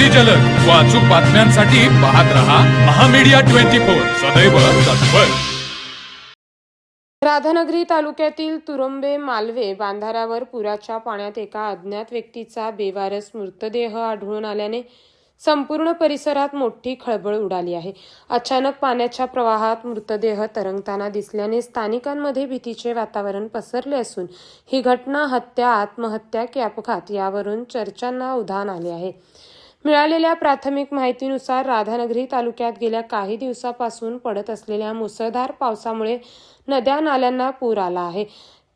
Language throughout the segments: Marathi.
अगदी जलद व अचूक बातम्यांसाठी पाहत रहा महामीडिया 24 सदैव तत्पर। राधानगरी तालुक्यातील तुरंबे मालवे बांधाऱ्यावर पुराच्या पाण्यात एका अज्ञात व्यक्तीचा बेवारस मृतदेह आढळून आल्याने संपूर्ण परिसरात मोठी खळबळ उडाली आहे। अचानक पाण्याच्या प्रवाहात मृतदेह तरंगताना दिसल्याने स्थानिकांमध्ये भीतीचे वातावरण पसरले असून ही घटना हत्या, आत्महत्या की अपघात यावरून चर्चांना उधाण आले आहे। मिळालेल्या प्राथमिक माहितीनुसार राधानगरी तालुक्यात गेल्या काही दिवसापासून पडत असलेल्या मुसळधार पावसामुळे नद्या नाल्यांना पूर आला आहे।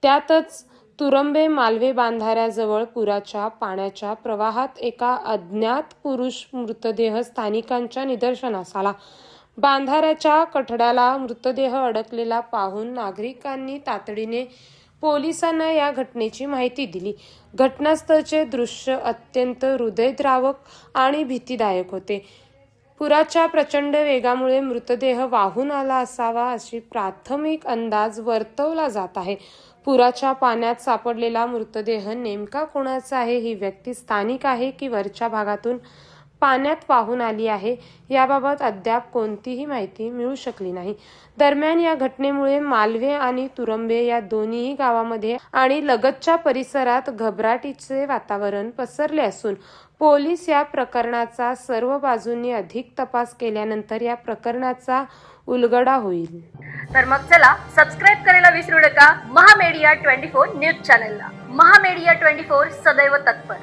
त्यातच तुरंबे मालवे बांधाऱ्याजवळ पुराच्या पाण्याच्या प्रवाहात एका अज्ञात पुरुष मृतदेह स्थानिकांच्या निदर्शनास आला। बांधाऱ्याच्या कठड्याला मृतदेह अडकलेला पाहून नागरिकांनी तातडीने पोलिसांना या घटनेची माहिती दिली। घटनास्थळचे दृश्य अत्यंत हृदयद्रावक आणि भीतीदायक होते। पुराच्या प्रचंड वेगामुळे मृतदेह वाहून आला असावा अशी प्राथमिक अंदाज वर्तवला जात आहे। पुराच्या पाण्यात सापडलेला मृतदेह नेमका कोणाचा आहे, ही व्यक्ती स्थानिक आहे की वरच्या भागातून पाण्यात वाहून आली आहे याबाबत अद्याप कोणतीही माहिती मिळू शकली नाही। दरम्यान या घटनेमुळे मालवे आणि तुरंबे या दोन्ही गावांमध्ये आणि लगतच्या परिसरात घबराटीचे वातावरण पसरले असून पोलीस या प्रकरणाचा सर्व बाजूंनी अधिक तपास केल्यानंतर या प्रकरणाचा उलगडा होईल। तर मग चला सबस्क्राइब करायला विसरू नका महामीडिया 24 न्यूज चॅनलला। महामीडिया 24 सदैव तत्पर।